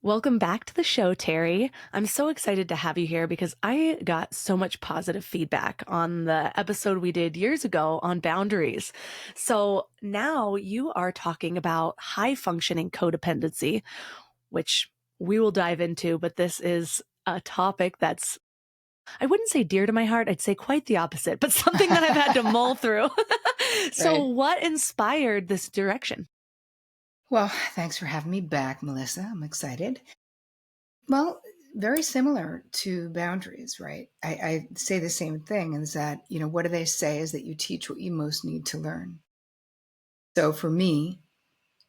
Welcome back to the show, Terry. I'm so excited to have you here because I got so much positive feedback on the episode we did years ago on boundaries. So now you are talking about high functioning codependency, which we will dive into, but this is a topic that's, I wouldn't say dear to my heart. I'd say quite the opposite, but something that I've had to mull through. So, Right. what inspired this direction? Well, thanks for having me back, Melissa. I'm excited. Well, very similar to boundaries, right? I say the same thing is that, what do they say is that you teach what you most need to learn. So for me,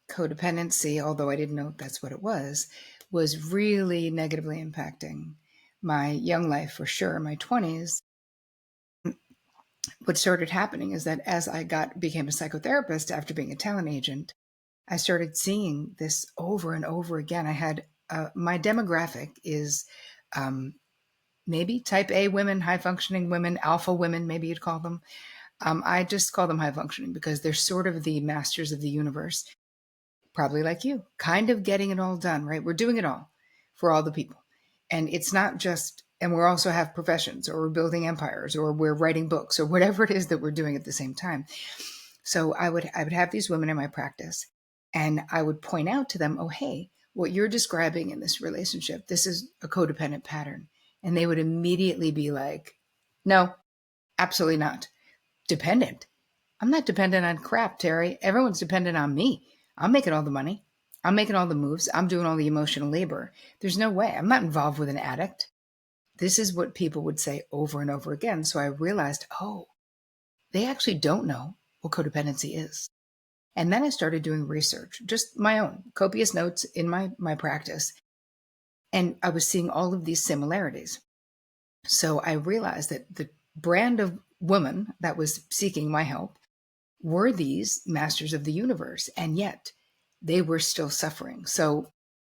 codependency, although I didn't know that's what it was really negatively impacting my young life for sure, my 20s. What started happening is that as became a psychotherapist after being a talent agent, I started seeing this over and over again. I had my demographic is um, maybe type A women, high functioning women, alpha women, maybe you'd call them. I just call them high functioning because they're sort of the masters of the universe, probably like you, kind of getting it all done, right? We're doing it all for all the people. And it's not just, and we also have professions or we're building empires or we're writing books or whatever it is that we're doing at the same time. So I would have these women in my practice and I would point out to them, oh, hey, what you're describing in this relationship, this is a codependent pattern. And they would immediately be like, no, absolutely not. Dependent. I'm not dependent on crap, Terry. Everyone's dependent on me. I'm making all the money. I'm making all the moves. I'm doing all the emotional labor. There's no way. I'm not involved with an addict. This is what people would say over and over again. So I realized, oh, they actually don't know what codependency is. And then I started doing research, just my own, copious notes in my practice. And I was seeing all of these similarities. So I realized that the brand of woman that was seeking my help were these masters of the universe. And yet they were still suffering. So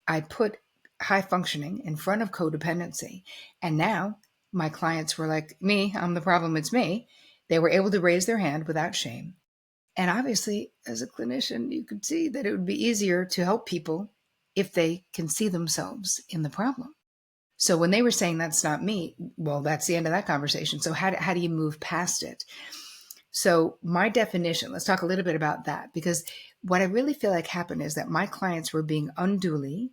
I put high functioning in front of codependency. And now my clients were like, me, I'm the problem, it's me. They were able to raise their hand without shame. And obviously, as a clinician, you could see that it would be easier to help people if they can see themselves in the problem. So when they were saying that's not me, well, that's the end of that conversation. So how do you move past it? So my definition, let's talk a little bit about that, because what I really feel like happened is that my clients were being unduly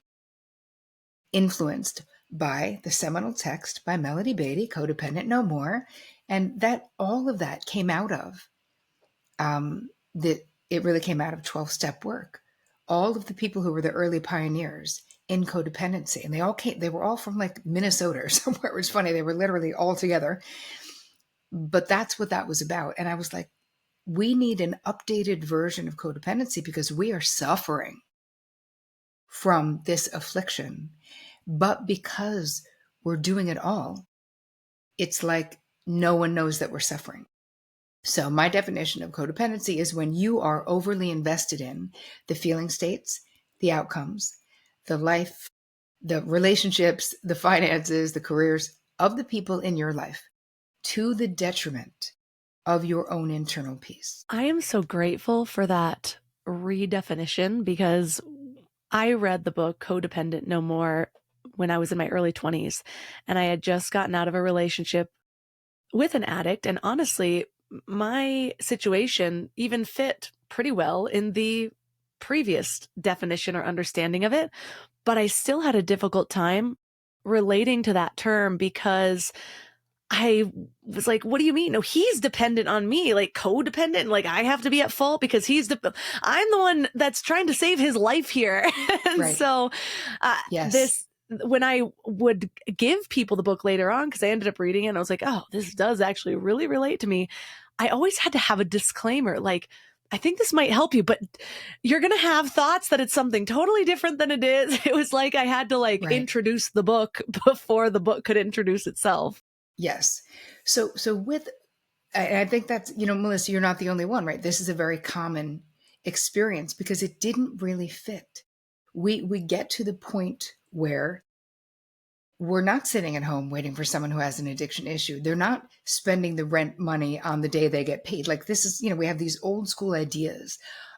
influenced by the seminal text by Melody Beattie, Codependent No More, and that all of that came out of that it really came out of 12-step work. All of the people who were the early pioneers in codependency, and they were all from like Minnesota or somewhere. It was funny. They were literally all together, but that's what that was about. And I was like, we need an updated version of codependency because we are suffering from this affliction. But because we're doing it all, it's like no one knows that we're suffering. So my definition of codependency is when you are overly invested in the feeling states, the outcomes, the life, the relationships, the finances, the careers of the people in your life to the detriment of your own internal peace. I am so grateful for that redefinition because I read the book Codependent No More when I was in my early 20s, and I had just gotten out of a relationship with an addict. And honestly, my situation even fit pretty well in the previous definition or understanding of it. But I still had a difficult time relating to that term because I was like, what do you mean? No, he's dependent on me, like codependent. Like I have to be at fault because I'm the one that's trying to save his life here. And Right. so, Yes. when I would give people the book later on, because I ended up reading it and I was like, oh, this does actually really relate to me. I always had to have a disclaimer like, I think this might help you, but you're going to have thoughts that it's something totally different than it is. It was like I had to like Right. introduce the book before the book could introduce itself. Yes. So with, I think that's, Melissa, you're not the only one, right? This is a very common experience because it didn't really fit. We get to the point where we're not sitting at home waiting for someone who has an addiction issue. They're not spending the rent money on the day they get paid. Like this is, we have these old school ideas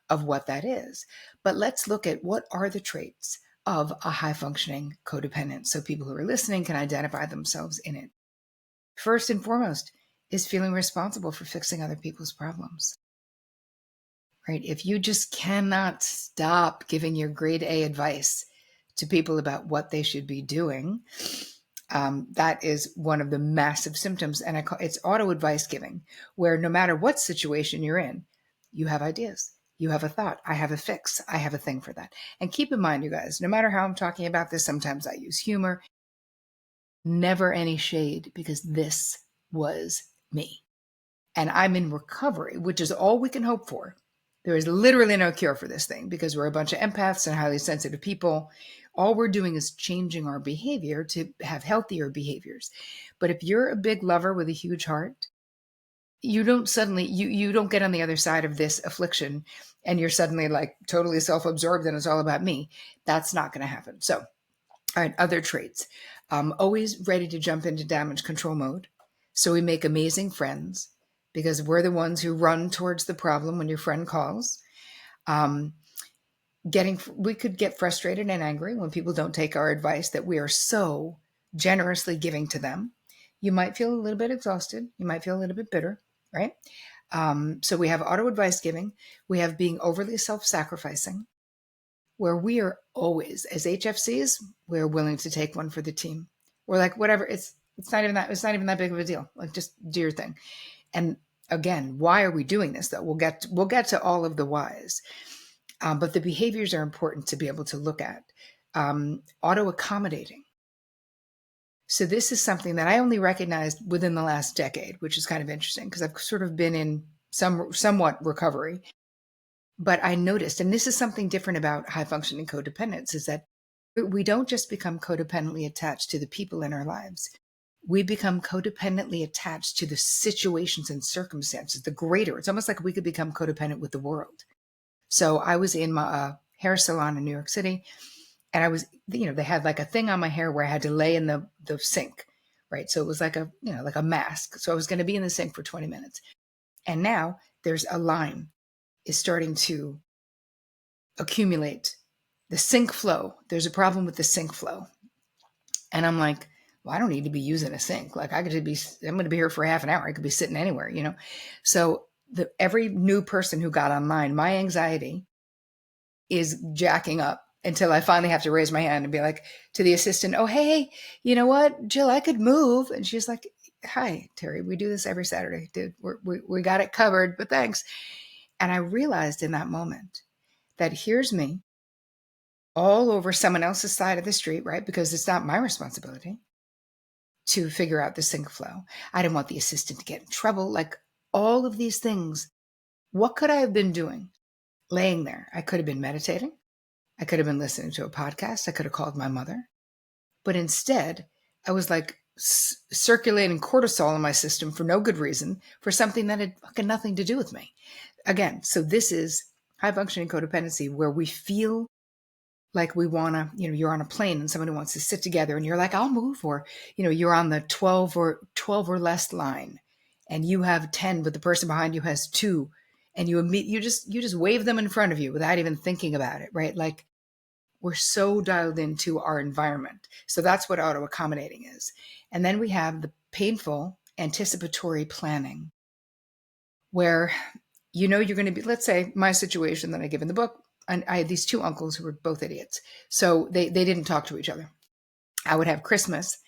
of what that is. But let's look at what are the traits of a high functioning codependent, so people who are listening can identify themselves in it. First and foremost is feeling responsible for fixing other people's problems. Right? If you just cannot stop giving your grade A advice to people about what they should be doing, that is one of the massive symptoms. And it's auto advice giving, where no matter what situation you're in, you have ideas. You have a thought. I have a fix. I have a thing for that. And keep in mind, you guys, no matter how I'm talking about this, sometimes I use humor, never any shade, because this was me. And I'm in recovery, which is all we can hope for. There is literally no cure for this thing because we're a bunch of empaths and highly sensitive people. All we're doing is changing our behavior to have healthier behaviors. But if you're a big lover with a huge heart, you don't suddenly, you don't get on the other side of this affliction and you're suddenly like totally self-absorbed and it's all about me. That's not going to happen. So, all right, other traits. Always ready to jump into damage control mode. So we make amazing friends because we're the ones who run towards the problem when your friend calls. We could get frustrated and angry when people don't take our advice that we are so generously giving to them. You might feel a little bit exhausted. You might feel a little bit bitter, right? So we have auto advice giving. We have being overly self-sacrificing, where we are always, as HFCs, we're willing to take one for the team. We're like, whatever, it's not even that big of a deal. Like, just do your thing. And again, why are we doing this though? We'll get to all of the whys. But the behaviors are important to be able to look at. Auto accommodating. So this is something that I only recognized within the last decade, which is kind of interesting because I've sort of been in somewhat recovery. But I noticed, and this is something different about high functioning codependents, is that we don't just become codependently attached to the people in our lives. We become codependently attached to the situations and circumstances, the greater. It's almost like we could become codependent with the world. So I was in my hair salon in New York City, and I was, they had like a thing on my hair where I had to lay in the sink, right? So it was like like a mask. So I was going to be in the sink for 20 minutes. And now there's a line is starting to accumulate. The sink flow. There's a problem with the sink flow. And I'm like, well, I don't need to be using a sink. Like I'm going to be here for half an hour. I could be sitting anywhere, So every new person who got online, my anxiety is jacking up until I finally have to raise my hand and be like to the assistant, oh, hey, you know what, Jill, I could move. And she's like, hi, Terri, we do this every Saturday, dude. We got it covered, but thanks. And I realized in that moment that here's me all over someone else's side of the street, right? Because it's not my responsibility to figure out the sink flow. I didn't want the assistant to get in trouble. Like all of these things. What could I have been doing? Laying there. I could have been meditating. I could have been listening to a podcast. I could have called my mother. But instead, I was like circulating cortisol in my system for no good reason, for something that had fucking nothing to do with me. Again, so this is high functioning codependency, where we feel like we want to, you're on a plane and somebody wants to sit together and you're like, I'll move. Or, you're on the 12 or less line and you have 10, but the person behind you has 2. And you just wave them in front of you without even thinking about it, right? Like we're so dialed into our environment. So that's what auto accommodating is. And then we have the painful anticipatory planning, where you're going to be, let's say my situation that I give in the book, and I had these 2 uncles who were both idiots. So they didn't talk to each other. I would have Christmas.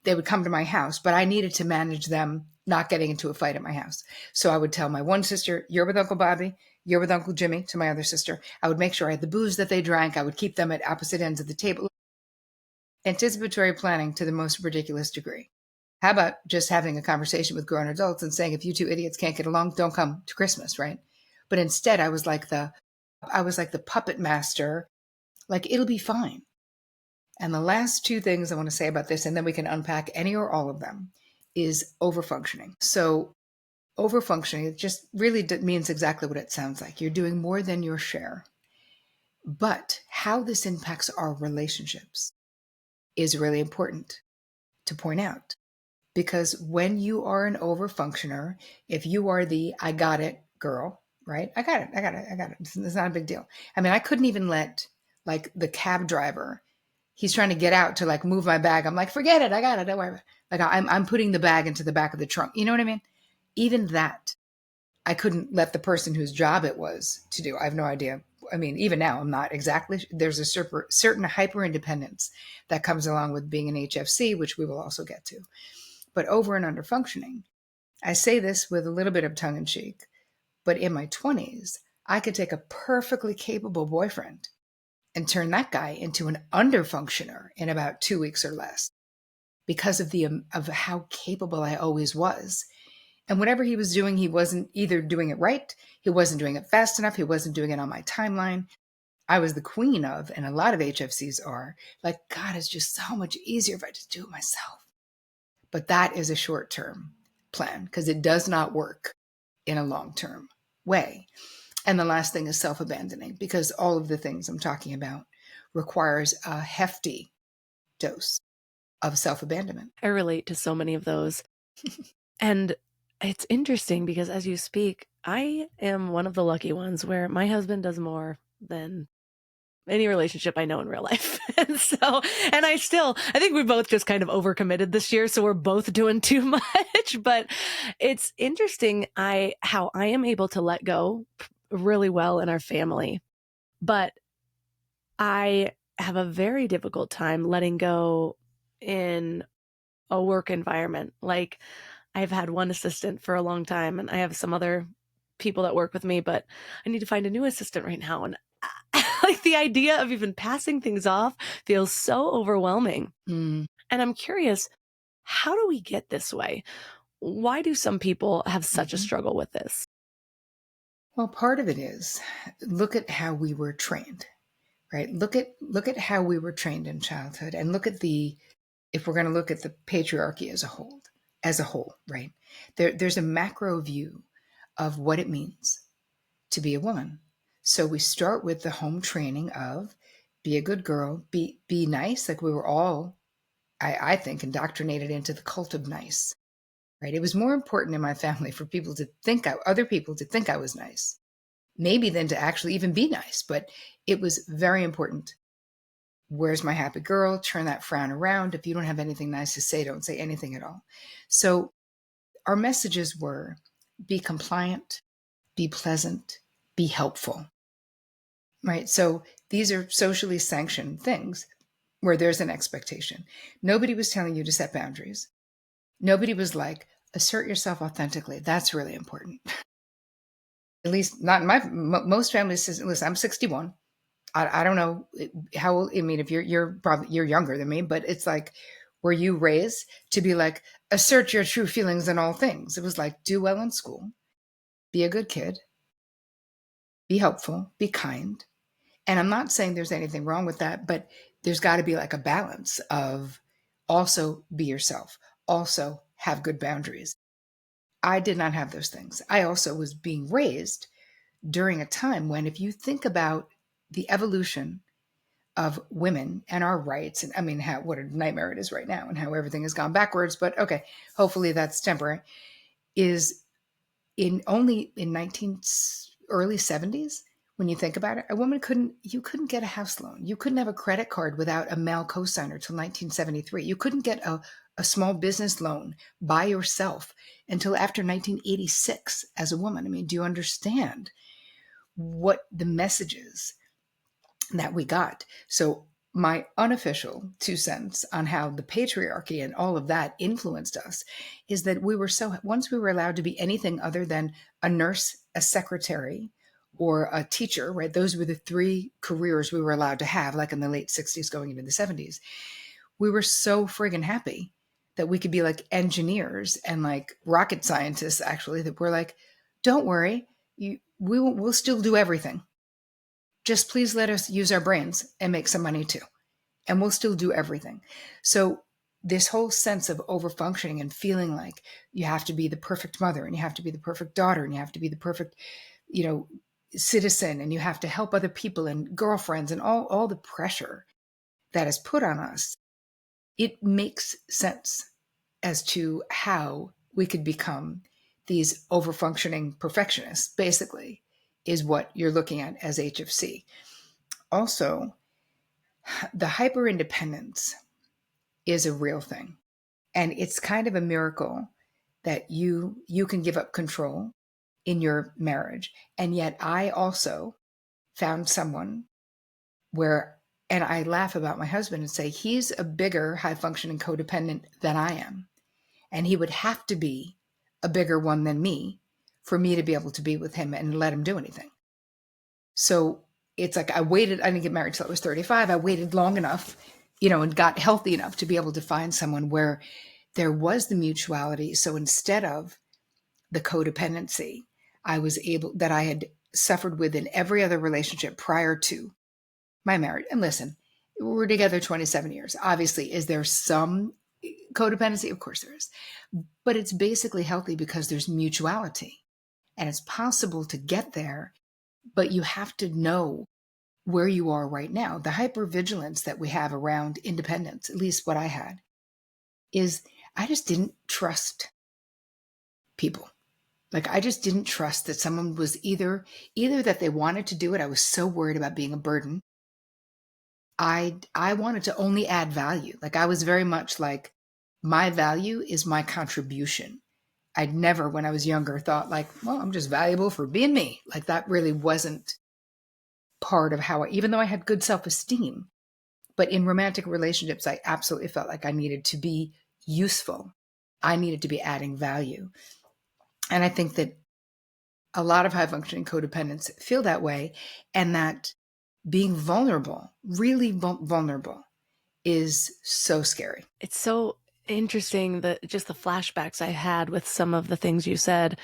They would come to my house, but I needed to manage them not getting into a fight at my house. So I would tell my one sister, you're with Uncle Bobby, you're with Uncle Jimmy, to my other sister. I would make sure I had the booze that they drank. I would keep them at opposite ends of the table. Anticipatory planning to the most ridiculous degree. How about just having a conversation with grown adults and saying, if you 2 idiots can't get along, don't come to Christmas, right? But instead, I was like the puppet master, like it'll be fine. And the last 2 things I want to say about this, and then we can unpack any or all of them, is overfunctioning. So overfunctioning, it just really means exactly what it sounds like. You're doing more than your share. But how this impacts our relationships is really important to point out. Because when you are an overfunctioner, if you are the I got it girl, right? I got it. It's not a big deal. I mean, I couldn't even let like the cab driver he's trying to get out to like move my bag. I'm like, forget it. I got it. Don't worry about it. Like I'm putting the bag into the back of the trunk. You know what I mean? Even that, I couldn't let the person whose job it was to do. I have no idea. I mean, even now, I'm not exactly. There's a certain hyper independence that comes along with being an HFC, which we will also get to. But over and under functioning, I say this with a little bit of tongue in cheek, but in my 20s, I could take a perfectly capable boyfriend and turn that guy into an underfunctioner in about 2 weeks or less because of the of how capable I always was. And whatever he was doing, he wasn't either doing it right, he wasn't doing it fast enough, he wasn't doing it on my timeline. I was the queen of, and a lot of HFCs are, like, God, it's just so much easier if I just do it myself. But that is a short-term plan because it does not work in a long-term way. And the last thing is self-abandoning, because all of the things I'm talking about requires a hefty dose of self-abandonment. I relate to so many of those. And it's interesting because as you speak, I am one of the lucky ones where my husband does more than any relationship I know in real life. And I think we both just kind of overcommitted this year. So we're both doing too much, but it's interesting how I am able to let go really well in our family. But I have a very difficult time letting go in a work environment. Like, I've had one assistant for a long time and I have some other people that work with me, but I need to find a new assistant right now. And like the idea of even passing things off feels so overwhelming. Mm. And I'm curious, how do we get this way? Why do some people have such a struggle with this? Well, part of it is, look at how we were trained, right? Look at how we were trained in childhood, and look at if we're going to look at the patriarchy as a whole, right? There's a macro view of what it means to be a woman. So we start with the home training of be a good girl, be nice. Like we were all, I think, indoctrinated into the cult of nice, right? It was more important in my family for other people to think I was nice, maybe than to actually even be nice. But it was very important. Where's my happy girl? Turn that frown around. If you don't have anything nice to say, don't say anything at all. So our messages were be compliant, be pleasant, be helpful, right? So these are socially sanctioned things where there's an expectation. Nobody was telling you to set boundaries. Nobody was like, assert yourself authentically. That's really important. At least not in most families. Listen, I'm 61. I don't know how old. I mean, if you're younger than me, but it's like, were you raised to be like, assert your true feelings in all things? It was like, do well in school, be a good kid, be helpful, be kind. And I'm not saying there's anything wrong with that, but there's got to be like a balance of also be yourself, also have good boundaries. I did not have those things. I also was being raised during a time when, if you think about the evolution of women and our rights, and I mean, what a nightmare it is right now and how everything has gone backwards, but okay, hopefully that's temporary, is only in early 70s, when you think about it, a woman you couldn't get a house loan. You couldn't have a credit card without a male cosigner till 1973. You couldn't get a small business loan by yourself until after 1986 as a woman. I mean, do you understand what the messages that we got? So my unofficial 2 cents on how the patriarchy and all of that influenced us is that once we were allowed to be anything other than a nurse, a secretary, or a teacher, right? Those were the 3 careers we were allowed to have, like in the late 60s going into the 70s. We were so friggin' happy that we could be like engineers and like rocket scientists, actually, that we're like, don't worry, we'll still do everything. Just please let us use our brains and make some money too. And we'll still do everything. So this whole sense of overfunctioning and feeling like you have to be the perfect mother and you have to be the perfect daughter and you have to be the perfect, citizen, and you have to help other people and girlfriends and all the pressure that is put on us, it makes sense as to how we could become these overfunctioning perfectionists, basically, is what you're looking at as HFC. Also, The hyper independence is a real thing. And it's kind of a miracle that you can give up control in your marriage. And yet I also found someone where, and I laugh about my husband and say he's a bigger high functioning codependent than I am. And he would have to be a bigger one than me for me to be able to be with him and let him do anything. So it's like I didn't get married till I was 35. I waited long enough, and got healthy enough to be able to find someone where there was the mutuality. So instead of the codependency, that I had suffered with in every other relationship prior to my marriage. And listen, we're together 27 years. Obviously, is there some codependency? Of course there is. But it's basically healthy because there's mutuality. And it's possible to get there, but you have to know where you are right now. The hypervigilance that we have around independence, at least what I had, is I just didn't trust people. Like I just didn't trust that someone was either that they wanted to do it. I was so worried about being a burden. I wanted to only add value. Like I was very much like my value is my contribution. I'd never, when I was younger, thought like, well, I'm just valuable for being me. Like that really wasn't part of even though I had good self-esteem, but in romantic relationships, I absolutely felt like I needed to be useful. I needed to be adding value. And I think that a lot of high functioning codependents feel that way, and that being vulnerable, really vulnerable, is so scary. It's so interesting that just the flashbacks I had with some of the things you said.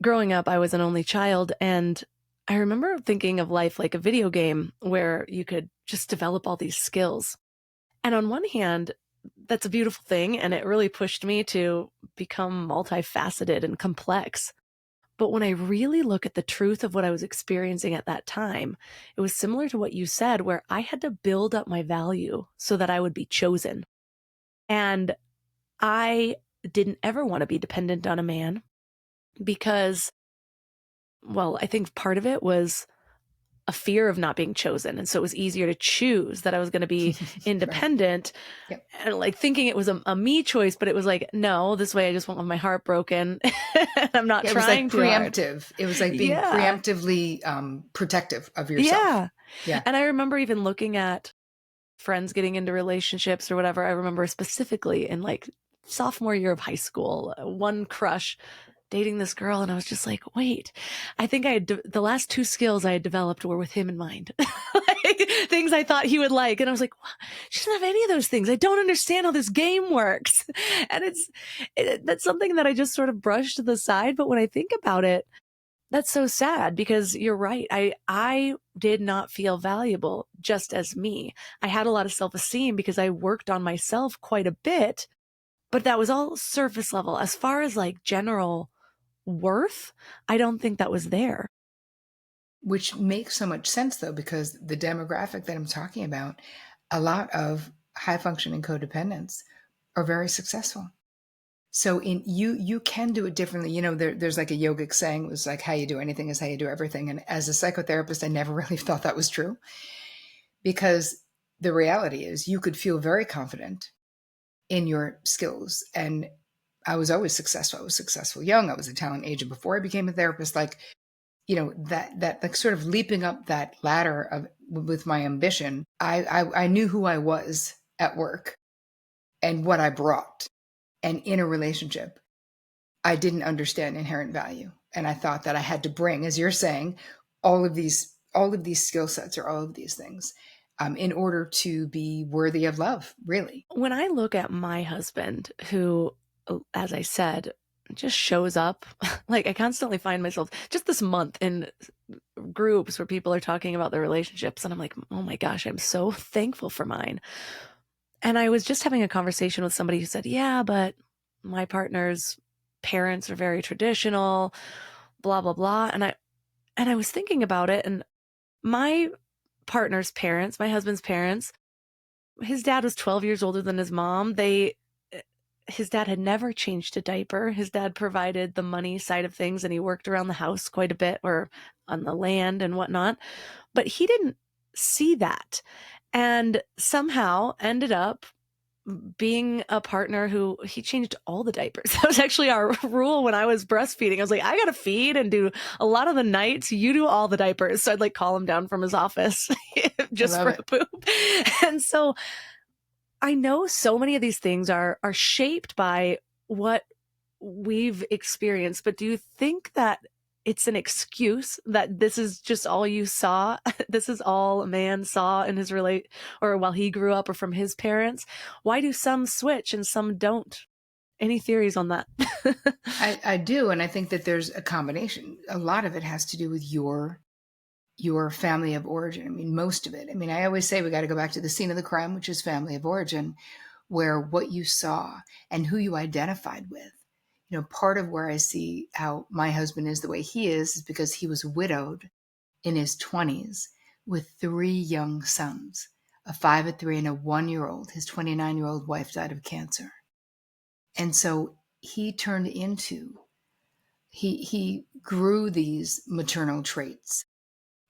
Growing up, I was an only child, and I remember thinking of life like a video game where you could just develop all these skills. And on one hand, that's a beautiful thing, and it really pushed me to become multifaceted and complex. But when I really look at the truth of what I was experiencing at that time, it was similar to what you said, where I had to build up my value so that I would be chosen. And I didn't ever want to be dependent on a man because, well, I think part of it was a fear of not being chosen. And so it was easier to choose that I was going to be Right. independent. Yep. And like thinking it was a me choice, but it was like, no, this way I just won't have my heart broken. And I'm not Yeah, it was like trying too hard. preemptive. It was like being Yeah. preemptively protective of yourself. Yeah. Yeah. And I remember even looking at friends getting into relationships or whatever. I remember specifically in like sophomore year of high school, one crush dating this girl, and I was just like, wait, I think the last two skills I had developed were with him in mind. Like, things I thought he would like. And I was like, she doesn't have any of those things. I don't understand how this game works. And that's something that I just sort of brushed to the side. But when I think about it, that's so sad because you're right. I did not feel valuable just as me. I had a lot of self-esteem because I worked on myself quite a bit, but that was all surface level. As far as like general worth, I don't think that was there. Which makes so much sense though, because the demographic that I'm talking about, a lot of high functioning codependents are very successful. So you can do it differently. There's like a yogic saying, it was like, how you do anything is how you do everything. And as a psychotherapist, I never really thought that was true, because the reality is you could feel very confident in your skills. And I was always successful. I was successful young. I was a talent agent before I became a therapist. Like, that like sort of leaping up that ladder with my ambition, I knew who I was at work and what I brought. And in a relationship, I didn't understand inherent value. And I thought that I had to bring, as you're saying, all of these skill sets or all of these things in order to be worthy of love, really. When I look at my husband, who, as I said, just shows up, like I constantly find myself just this month in groups where people are talking about their relationships, and I'm like, oh my gosh, I'm so thankful for mine. And I was just having a conversation with somebody who said, yeah, but my partner's parents are very traditional, blah, blah, blah. And I was thinking about it, and my partner's parents, my husband's parents, his dad was 12 years older than his mom. His dad had never changed a diaper. His dad provided the money side of things, and he worked around the house quite a bit or on the land and whatnot. But he didn't see that. and somehow ended up being a partner who he changed all the diapers. That was actually our rule when I was breastfeeding. I was like, I gotta feed and do a lot of the nights. You do all the diapers. So I'd like call him down from his office I just love for it. the poop. And so I know so many of these things are shaped by what we've experienced, but do you think that it's an excuse that this is just all you saw? This is all a man saw in his relate or while he grew up or from his parents? Why do some switch and some don't? Any theories on that? I do, and I think that there's a combination. A lot of it has to do with your family of origin. I mean, most of it. I mean, I always say we got to go back to the scene of the crime, which is family of origin, where what you saw and who you identified with. You know, part of where I see how my husband is the way he is because he was widowed in his 20s with three young sons, a 5, a 3, and a 1-year-old. His 29-year-old wife died of cancer. And so he turned into, he grew these maternal traits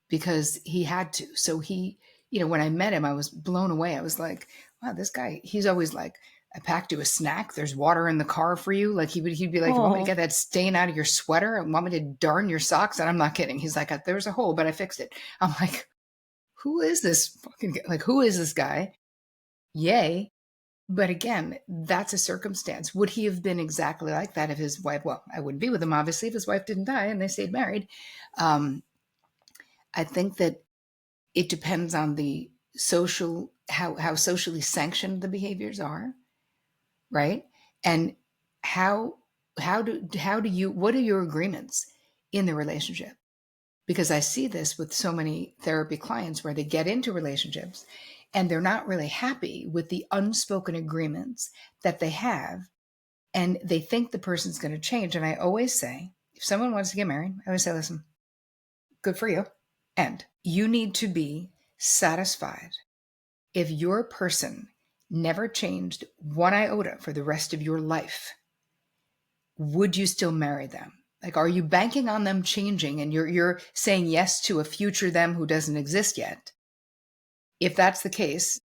because he had to. So he, you know, when I met him, I was blown away. I was like, wow, this guy, he's always like, I packed you a snack. There's water in the car for you. Like he'd be like, you want me to Oh, get that stain out of your sweater? And want me to darn your socks? And I'm not kidding. He's like, there's a hole, but I fixed it. I'm like, who is this fucking guy? Like, who is this guy? Yay. But again, that's a circumstance. Would he have been exactly like that if his wife, well, I wouldn't be with him, obviously, if his wife didn't die and they stayed married. Um, I think that it depends on the social, how socially sanctioned the behaviors are, right? And how, how do you, what are your agreements in the relationship? Because I see this with so many therapy clients where they get into relationships and they're not really happy with the unspoken agreements that they have, and they think the person's going to change. And I always say, if someone wants to get married, I always say, listen, good for you. And you need to be satisfied if your person never changed one iota for the rest of your life. Would you still marry them? Like, are you banking on them changing and you're saying yes to a future them who doesn't exist yet? If that's the case,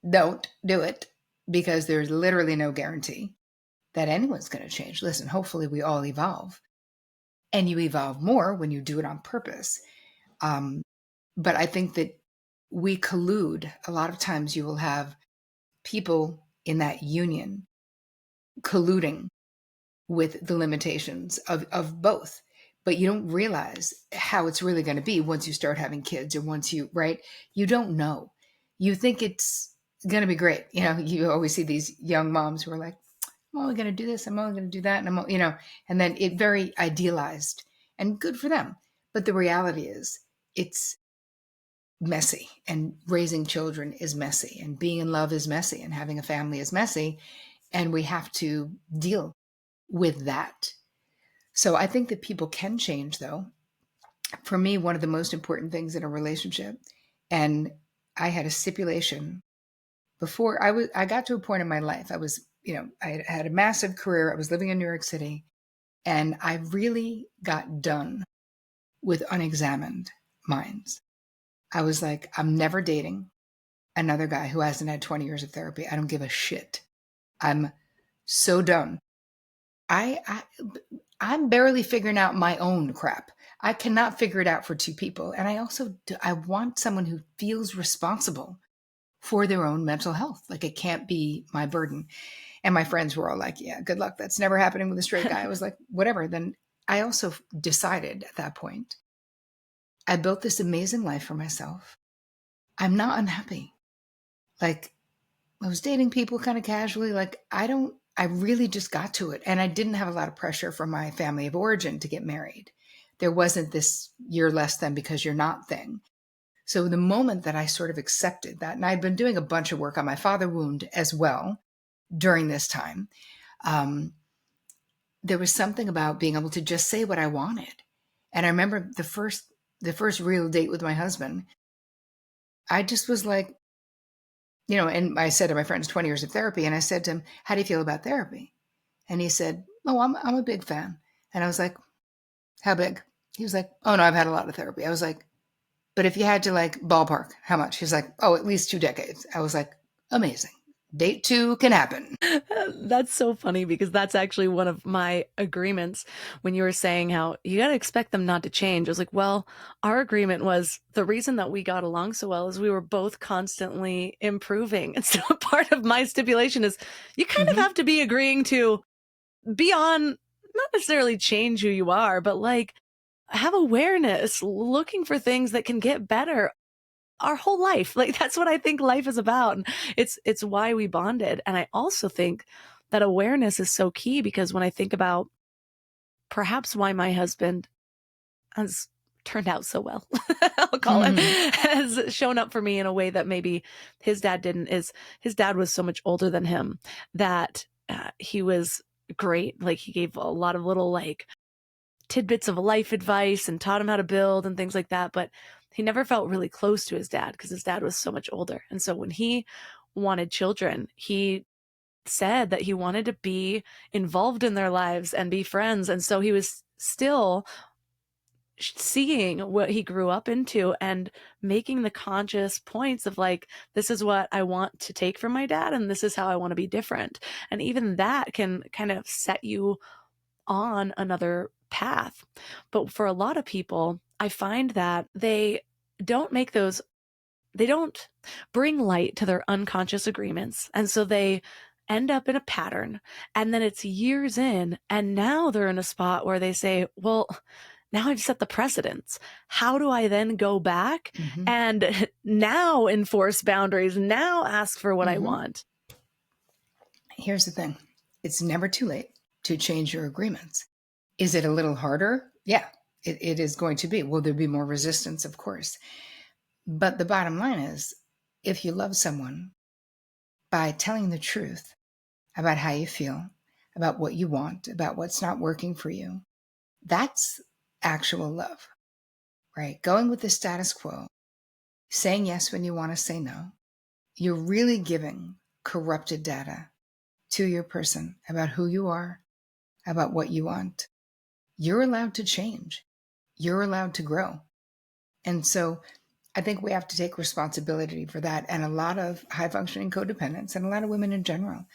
don't do it because there's literally no guarantee that anyone's going to change. Listen, hopefully we all evolve, and you evolve more when you do it on purpose. Um, but I think that we collude. A lot of times you will have people in that union colluding with the limitations of both. But you don't realize how it's really going to be once you start having kids or once you, right? You don't know. You think it's going to be great. You know, you always see these young moms who are like, I'm only going to do this, I'm only going to do that. And I'm, you know, and then it very idealized and good for them. But the reality is it's messy, and raising children is messy, and being in love is messy, and having a family is messy. And we have to deal with that. So I think that people can change, though. For me, one of the most important things in a relationship, and I had a stipulation before I got to a point in my life. I was, you know, I had a massive career. I was living in New York City, and I really got done with unexamined minds. I was like, I'm never dating another guy who hasn't had 20 years of therapy. I don't give a shit. I'm so done. I I'm barely figuring out my own crap. I cannot figure it out for two people. And I also I want someone who feels responsible for their own mental health. Like it can't be my burden. And my friends were all like, yeah, good luck. That's never happening with a straight guy. I was like, whatever. Then I also decided at that point, I built this amazing life for myself. I'm not unhappy. Like I was dating people kind of casually. Like I really just got to it. And I didn't have a lot of pressure from my family of origin to get married. There wasn't this you're less than because you're not thing. So the moment that I sort of accepted that, and I'd been doing a bunch of work on my father wound as well during this time, um, there was something about being able to just say what I wanted. And I remember the first real date with my husband, I just was like, you know, and I said to my friends, 20 years of therapy, and I said to him, how do you feel about therapy? And he said, oh, I'm a big fan. And I was like, how big? He was like, oh no, I've had a lot of therapy. I was like, But if you had to like ballpark, how much? He's like, oh, at least 2 decades. I was like, amazing. Date two can happen. That's so funny because that's actually one of my agreements when you were saying how you got to expect them not to change. I was like, well, our agreement was the reason that we got along so well is we were both constantly improving. And so part of my stipulation is you kind of Mm-hmm. have to be agreeing to be on, not necessarily change who you are, but like have awareness, looking for things that can get better our whole life. Like that's what I think life is about. And it's why we bonded. And I also think that awareness is so key because when I think about perhaps why my husband has turned out so well, I'll call it, Mm-hmm. has shown up for me in a way that maybe his dad didn't, is his dad was so much older than him that he was great. Like he gave a lot of little like tidbits of life advice and taught him how to build and things like that. But he never felt really close to his dad because his dad was so much older. And so when he wanted children, he said that he wanted to be involved in their lives and be friends. And so he was still seeing what he grew up into and making the conscious points of like, this is what I want to take from my dad, and this is how I want to be different. And even that can kind of set you on another path. But for a lot of people, I find that don't make those, they don't bring light to their unconscious agreements. And so they end up in a pattern. And then it's years in, and now they're in a spot where they say, well, now I've set the precedents. How do I then go back Mm-hmm. and now enforce boundaries, now ask for what I Mm-hmm. want? Here's the thing. It's never too late to change your agreements. Is it a little harder? Yeah, it is going to be. Will there be more resistance? Of course. But the bottom line is, if you love someone, by telling the truth about how you feel, about what you want, about what's not working for you, that's actual love, right? Going with the status quo, saying yes when you want to say no, you're really giving corrupted data to your person about who you are, about what you want. You're allowed to change. You're allowed to grow. And so I think we have to take responsibility for that. And a lot of high functioning codependents and a lot of women in general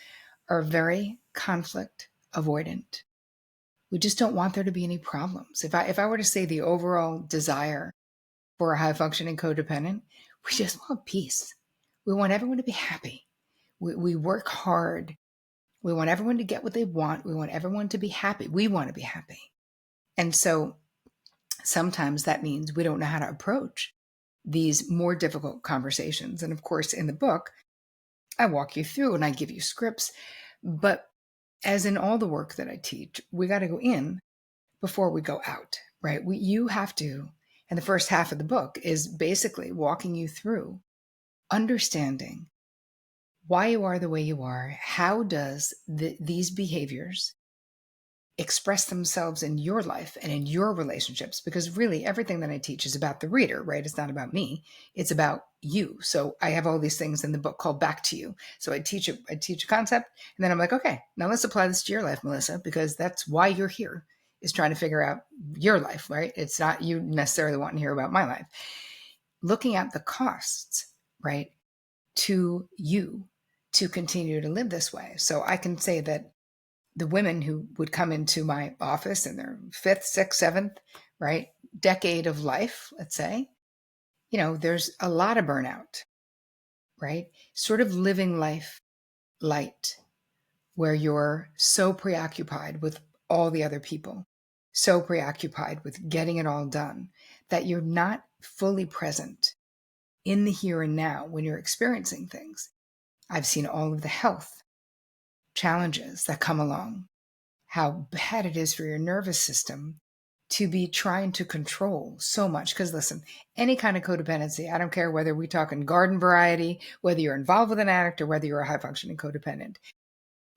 are very conflict avoidant. We just don't want there to be any problems. If I were to say the overall desire for a high functioning codependent, we just want peace. We want everyone to be happy. We work hard. We want everyone to get what they want. We want everyone to be happy. We want to be happy. And so sometimes that means we don't know how to approach these more difficult conversations. And of course, in the book, I walk you through and I give you scripts. But as in all the work that I teach, we got to go in before we go out, right? You have to, and the first half of the book is basically walking you through understanding why you are the way you are. How does these behaviors express themselves in your life and in your relationships? Because really everything that I teach is about the reader, right? It's not about me. It's about you. So I have all these things in the book called Back to You. So I teach a concept, and then I'm like, okay, now let's apply this to your life, Melissa, because that's why you're here, is trying to figure out your life, right? It's not you necessarily wanting to hear about my life. Looking at the costs, right, to you to continue to live this way. So I can say that the women who would come into my office in their fifth, sixth, seventh, right, decade of life, let's say, there's a lot of burnout, right? Sort of living life light, where you're so preoccupied with all the other people, so preoccupied with getting it all done, that you're not fully present in the here and now when you're experiencing things. I've seen all of the health challenges that come along, how bad it is for your nervous system to be trying to control so much. Because listen, any kind of codependency, I don't care whether we talk in garden variety, whether you're involved with an addict, or whether you're a high functioning codependent,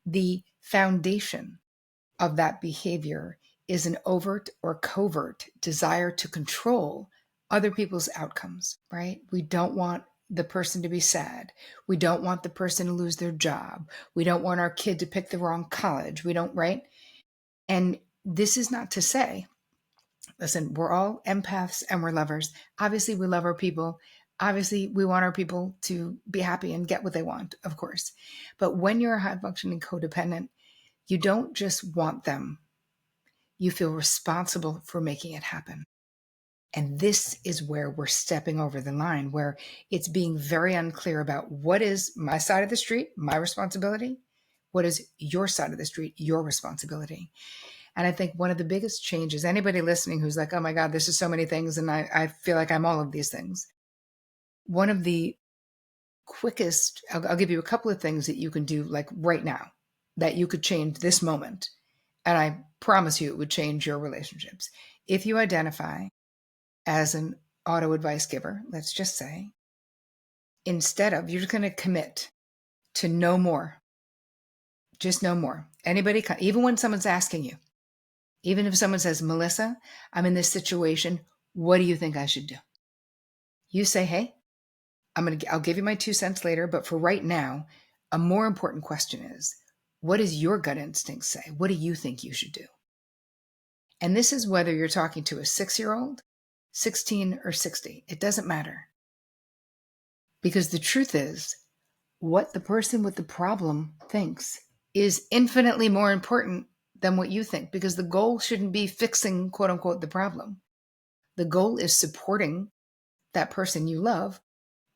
the foundation of that behavior is an overt or covert desire to control other people's outcomes, right? We don't want the person to be sad. We don't want the person to lose their job. We don't want our kid to pick the wrong college. We don't, right? And this is not to say Listen, we're all empaths and we're lovers. Obviously, we love our people. Obviously, we want our people to be happy and get what they want, of course. But when you're a high functioning codependent, you don't just want them, you feel responsible for making it happen. And this is where we're stepping over the line, where it's being very unclear about what is my side of the street, my responsibility, what is your side of the street, your responsibility. And I think one of the biggest changes, anybody listening who's like, oh my God, this is so many things, and I feel like I'm all of these things. One of the quickest, I'll give you a couple of things that you can do like right now, that you could change this moment. And I promise you it would change your relationships. If you identify as an auto advice giver, let's just say, instead of, you're just going to commit to no more, just no more. Anybody, even when someone's asking you, even if someone says, Melissa, I'm in this situation, what do you think I should do? You say, hey, I'll give you my 2 cents later, but for right now, a more important question is, what does your gut instinct say? What do you think you should do? And this is whether you're talking to a 6-year-old, 16, or 60. It doesn't matter. Because the truth is, what the person with the problem thinks is infinitely more important than what you think, because the goal shouldn't be fixing, quote unquote, the problem. The goal is supporting that person you love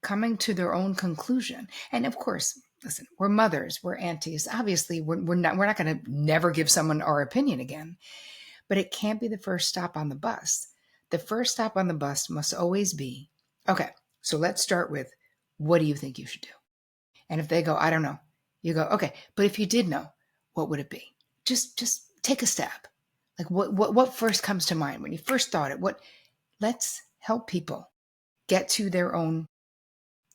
coming to their own conclusion. And of course, listen, we're mothers, we're aunties. Obviously, we're not going to never give someone our opinion again, but it can't be the first stop on the bus. The first stop on the bus must always be, okay, so let's start with, what do you think you should do? And if they go, I don't know, you go, okay, but if you did know, what would it be? Just take a stab. Like what first comes to mind when you first thought it? Let's help people get to their own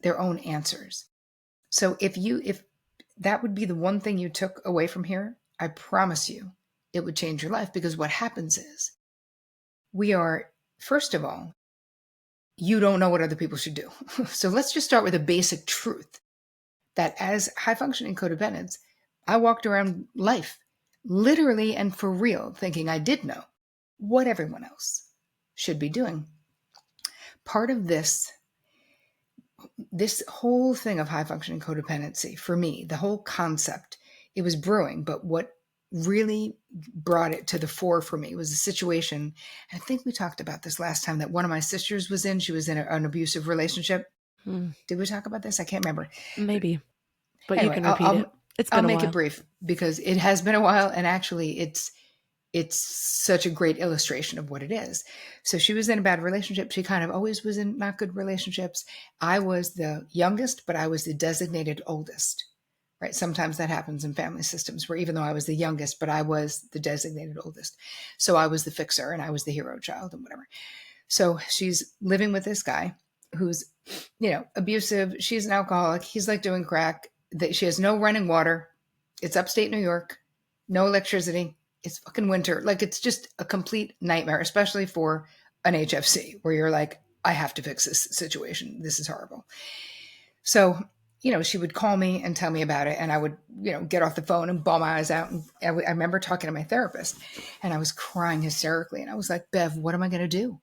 answers. So if that would be the one thing you took away from here, I promise you it would change your life, because what happens is we are, first of all, you don't know what other people should do. So let's just start with a basic truth that as high functioning codependents, I walked around life literally and for real thinking I did know what everyone else should be doing. Part of this whole thing of high functioning codependency, for me, the whole concept, it was brewing, but what really brought it to the fore for me was a situation. I think we talked about this last time, that one of my sisters was in. She was in an abusive relationship. Did we talk about this? I can't remember. Maybe, but anyway, you can repeat it. It's been I'll a make while. it brief, because it has been a while, and actually it's such a great illustration of what it is. So she was in a bad relationship. She kind of always was in not good relationships. I was the youngest, but I was the designated oldest, right? Sometimes that happens in family systems, where even though I was the youngest, but I was the designated oldest. So I was the fixer and I was the hero child and whatever. So she's living with this guy who's, abusive. She's an alcoholic. He's like doing crack. She has no running water. It's upstate New York, no electricity. It's fucking winter. Like, it's just a complete nightmare, especially for an HFC, where you're like, I have to fix this situation. This is horrible. So, she would call me and tell me about it. And I would, get off the phone and bawl my eyes out. And I remember talking to my therapist, and I was crying hysterically. And I was like, Bev, what am I going to do?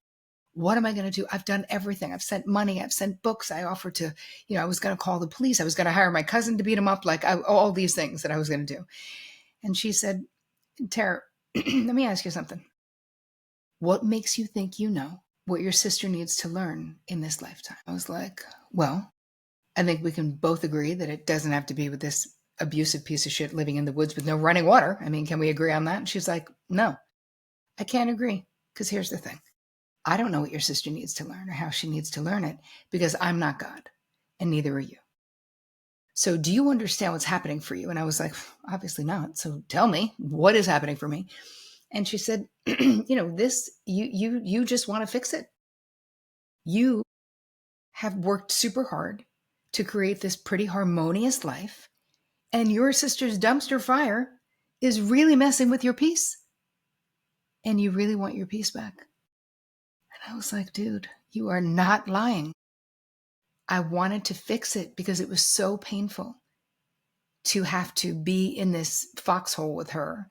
What am I going to do? I've done everything. I've sent money. I've sent books. I offered to, I was going to call the police. I was going to hire my cousin to beat him up. Like, all these things that I was going to do. And she said, Tara, let me ask you something. What makes you think you know what your sister needs to learn in this lifetime? I was like, well, I think we can both agree that it doesn't have to be with this abusive piece of shit living in the woods with no running water. I mean, can we agree on that? And she's like, no, I can't agree, because here's the thing. I don't know what your sister needs to learn or how she needs to learn it, because I'm not God, and neither are you. So do you understand what's happening for you? And I was like, obviously not. So tell me, what is happening for me? And she said, this, you just want to fix it. You have worked super hard to create this pretty harmonious life, and your sister's dumpster fire is really messing with your peace. And you really want your peace back. And I was like, dude, you are not lying. I wanted to fix it because it was so painful to have to be in this foxhole with her,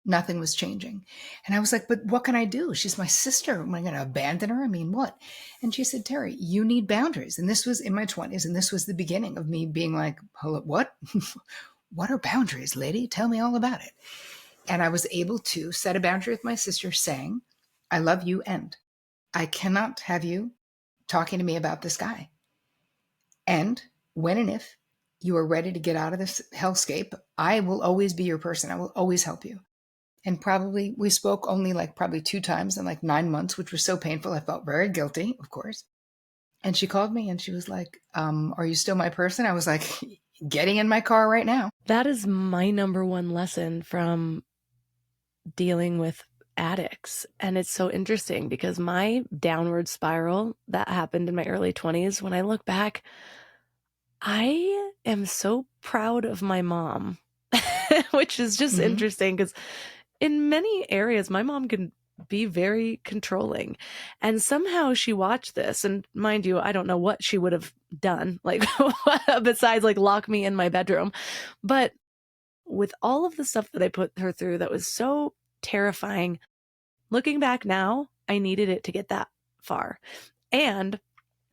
Nothing was changing. And I was like, but what can I do? She's my sister. Am I going to abandon her? I mean, what? And she said, Terri, you need boundaries. And this was in my 20s. And this was the beginning of me being like, hello, what? What are boundaries, lady? Tell me all about it. And I was able to set a boundary with my sister saying, I love you and I cannot have you talking to me about this guy. And when and if you are ready to get out of this hellscape, I will always be your person. I will always help you. And probably we spoke only like probably 2 times in like 9 months, which was so painful. I felt very guilty, of course. And she called me and she was like, are you still my person? I was like, getting in my car right now. That is my number one lesson from dealing with addicts. And it's so interesting because my downward spiral that happened in my early 20s, when I look back, I am so proud of my mom, which is just interesting because in many areas, my mom can be very controlling. And somehow she watched this. And mind you, I don't know what she would have done, like, besides like lock me in my bedroom. But with all of the stuff that I put her through that was so terrifying, looking back now, I needed it to get that far. And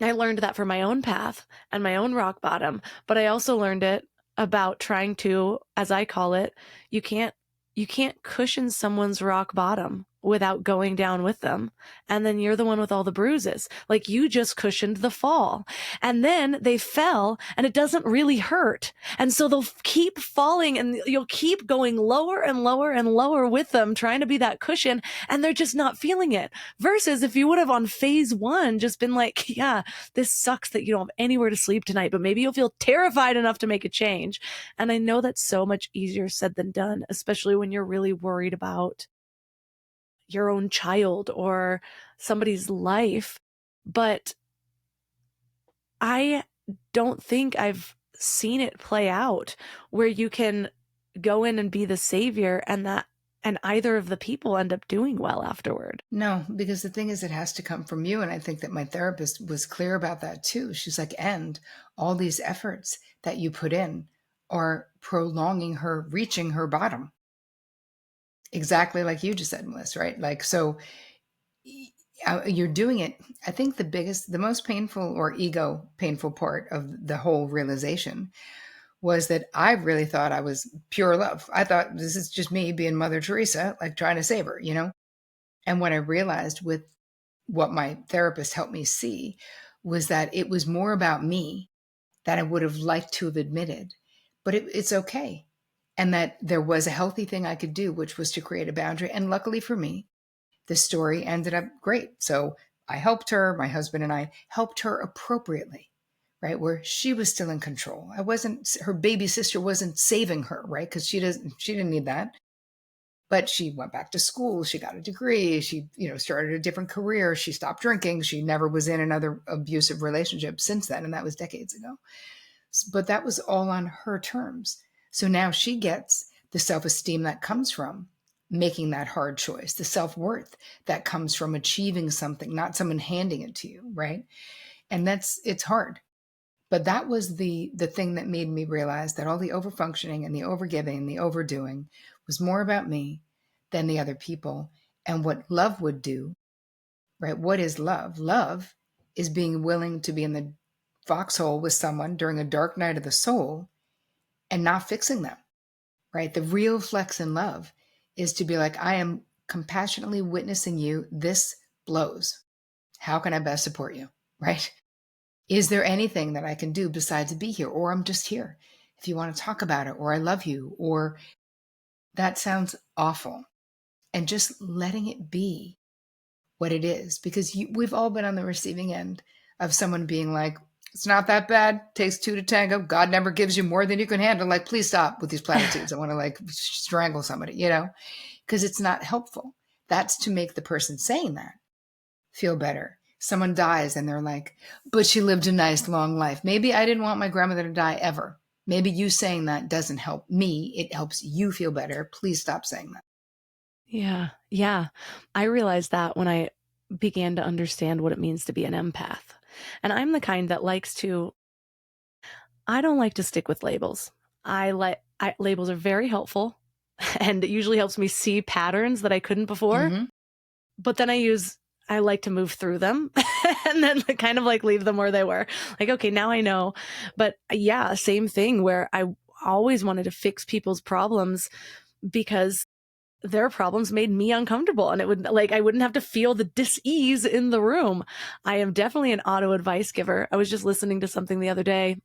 I learned that for my own path and my own rock bottom, but I also learned it about trying to, as I call it, you can't cushion someone's rock bottom without going down with them. And then you're the one with all the bruises. Like you just cushioned the fall. And then they fell and it doesn't really hurt. And so they'll keep falling and you'll keep going lower and lower and lower with them, trying to be that cushion. And they're just not feeling it. Versus if you would have on phase one just been like, yeah, this sucks that you don't have anywhere to sleep tonight, but maybe you'll feel terrified enough to make a change. And I know that's so much easier said than done, especially when you're really worried about your own child or somebody's life. But I don't think I've seen it play out where you can go in and be the savior and either of the people end up doing well afterward. No, because the thing is, it has to come from you. And I think that my therapist was clear about that too. She's like, and all these efforts that you put in are prolonging her reaching her bottom. Exactly like you just said, Melissa, right? Like, so you're doing it. I think the most painful or ego painful part of the whole realization was that I really thought I was pure love. I thought this is just me being Mother Teresa, like trying to save her, And what I realized with what my therapist helped me see was that it was more about me than I would have liked to have admitted. But it's okay. And that there was a healthy thing I could do, which was to create a boundary. And luckily for me, the story ended up great. So I helped her, my husband and I helped her appropriately, right? Where she was still in control. Her baby sister wasn't saving her, right? Because she didn't need that. But she went back to school. She got a degree. She, started a different career. She stopped drinking. She never was in another abusive relationship since then. And that was decades ago. But that was all on her terms. So now she gets the self-esteem that comes from making that hard choice, the self-worth that comes from achieving something, not someone handing it to you, right? And it's hard. But that was the thing that made me realize that all the overfunctioning and the overgiving and the overdoing was more about me than the other people. And what love would do, right? What is love? Love is being willing to be in the foxhole with someone during a dark night of the soul and not fixing them, right? The real flex in love is to be like, I am compassionately witnessing you. This blows. How can I best support you, right? Is there anything that I can do besides be here? Or I'm just here if you want to talk about it, or I love you, or that sounds awful. And just letting it be what it is, because we've all been on the receiving end of someone being like, it's not that bad. Takes two to tango. God never gives you more than you can handle. Like, please stop with these platitudes. I want to like strangle somebody, because it's not helpful. That's to make the person saying that feel better. Someone dies and they're like, but she lived a nice long life. Maybe I didn't want my grandmother to die ever. Maybe you saying that doesn't help me. It helps you feel better. Please stop saying that. Yeah. Yeah. I realized that when I began to understand what it means to be an empath. And I'm the kind that I don't like to stick with labels. Labels are very helpful and it usually helps me see patterns that I couldn't before. Mm-hmm. But then I like to move through them and then kind of like leave them where they were. Like, okay, now I know. But yeah, same thing where I always wanted to fix people's problems because their problems made me uncomfortable, and I wouldn't have to feel the dis-ease in the room. I am definitely an auto advice giver. I was just listening to something the other day.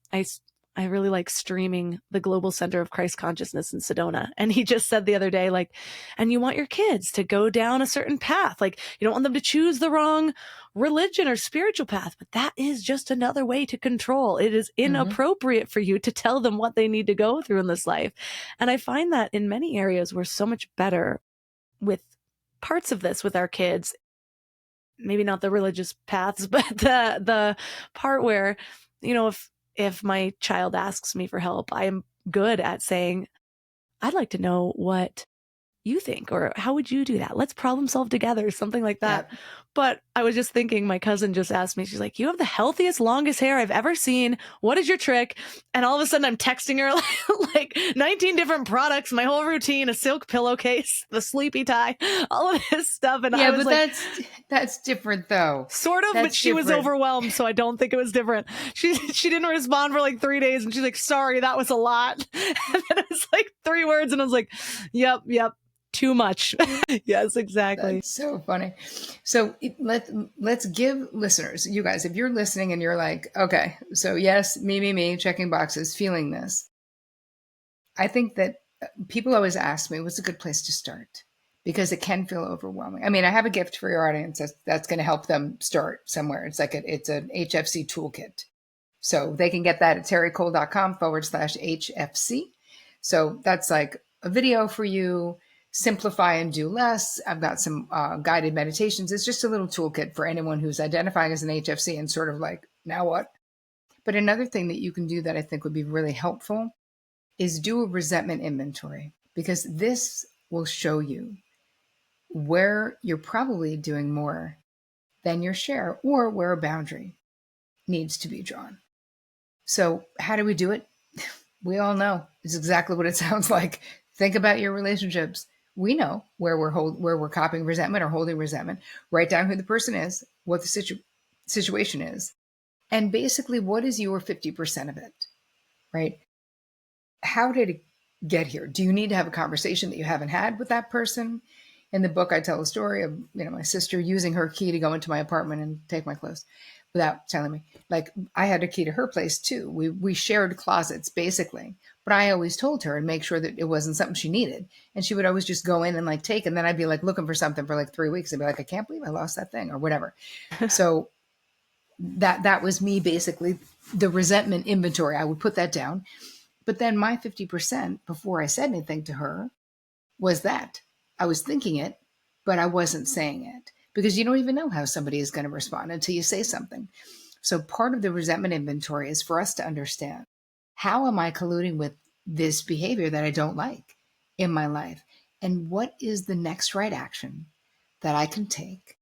I really like streaming the Global Center of Christ Consciousness in Sedona. And he just said the other day, like, and you want your kids to go down a certain path. Like, you don't want them to choose the wrong religion or spiritual path, but that is just another way to control. It is inappropriate for you to tell them what they need to go through in this life. And I find that in many areas, we're so much better with parts of this with our kids. Maybe not the religious paths, but the part where, if my child asks me for help, I am good at saying, I'd like to know what you think, or how would you do that? Let's problem solve together, something like that. Yep. But I was just thinking, my cousin just asked me, she's like, you have the healthiest, longest hair I've ever seen. What is your trick? And all of a sudden I'm texting her like 19 different products, my whole routine, a silk pillowcase, the sleepy tie, all of this stuff. And I was like, that's different though. Sort of, but she was overwhelmed, so I don't think it was different. She didn't respond for like 3 days, and she's like, sorry, that was a lot. And then it was like 3 words, and I was like, yep. Too much. Yes, exactly. That's so funny. So let's give listeners, you guys, if you're listening and you're like, okay, so yes, me, checking boxes, feeling this. I think that people always ask me, what's a good place to start? Because it can feel overwhelming. I mean, I have a gift for your audience that's going to help them start somewhere. It's like it's an HFC toolkit. So they can get that at terricole.com/HFC. So that's like a video for you. Simplify and do less. I've got some guided meditations. It's just a little toolkit for anyone who's identifying as an HFC and sort of like, now what? But another thing that you can do that I think would be really helpful is do a resentment inventory, because this will show you where you're probably doing more than your share or where a boundary needs to be drawn. So how do we do it? We all know. It's exactly what it sounds like. Think about your relationships. We know where we're copying resentment or holding resentment. Write down who the person is, what the situation is, and basically what is your 50% of it, right? How did it get here? Do you need to have a conversation that you haven't had with that person? In the book, I tell a story of my sister using her key to go into my apartment and take my clothes without telling me. Like, I had a key to her place too. We shared closets basically, but I always told her and make sure that it wasn't something she needed. And she would always just go in and like take, and then I'd be like looking for something for like 3 weeks. I'd be like, I can't believe I lost that thing or whatever. So that was me, basically the resentment inventory. I would put that down. But then my 50% before I said anything to her was that I was thinking it, but I wasn't saying it, because you don't even know how somebody is going to respond until you say something. So part of the resentment inventory is for us to understand, how am I colluding with this behavior that I don't like in my life? And what is the next right action that I can take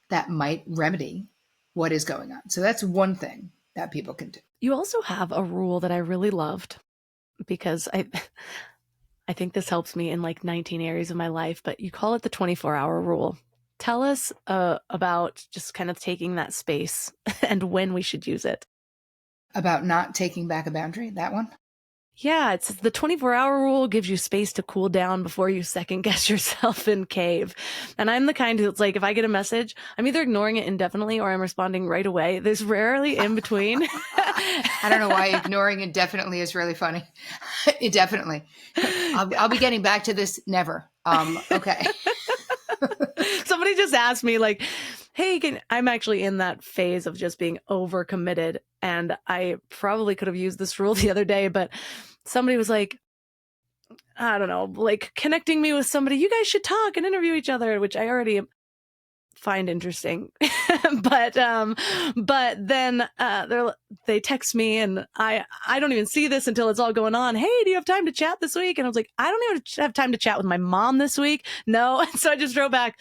that might remedy what is going on? So that's one thing that people can do. You also have a rule that I really loved, because I think this helps me in like 19 areas of my life, but you call it the 24-hour rule. Tell us about just kind of taking that space and when we should use it. About not taking back a boundary, that one? Yeah, it's the 24-hour rule gives you space to cool down before you second guess yourself and cave. And I'm the kind who's like, if I get a message, I'm either ignoring it indefinitely or I'm responding right away. There's rarely in between. I don't know why ignoring indefinitely is really funny. Indefinitely. I'll be getting back to this never. Okay. Somebody just asked me like, hey, I'm actually in that phase of just being overcommitted. And I probably could have used this rule the other day, but somebody was like, I don't know, like connecting me with somebody, you guys should talk and interview each other, which I already find interesting. but then they text me and I don't even see this until it's all going on. Hey, do you have time to chat this week? And I was like, I don't even have time to chat with my mom this week. No. And so I just wrote back,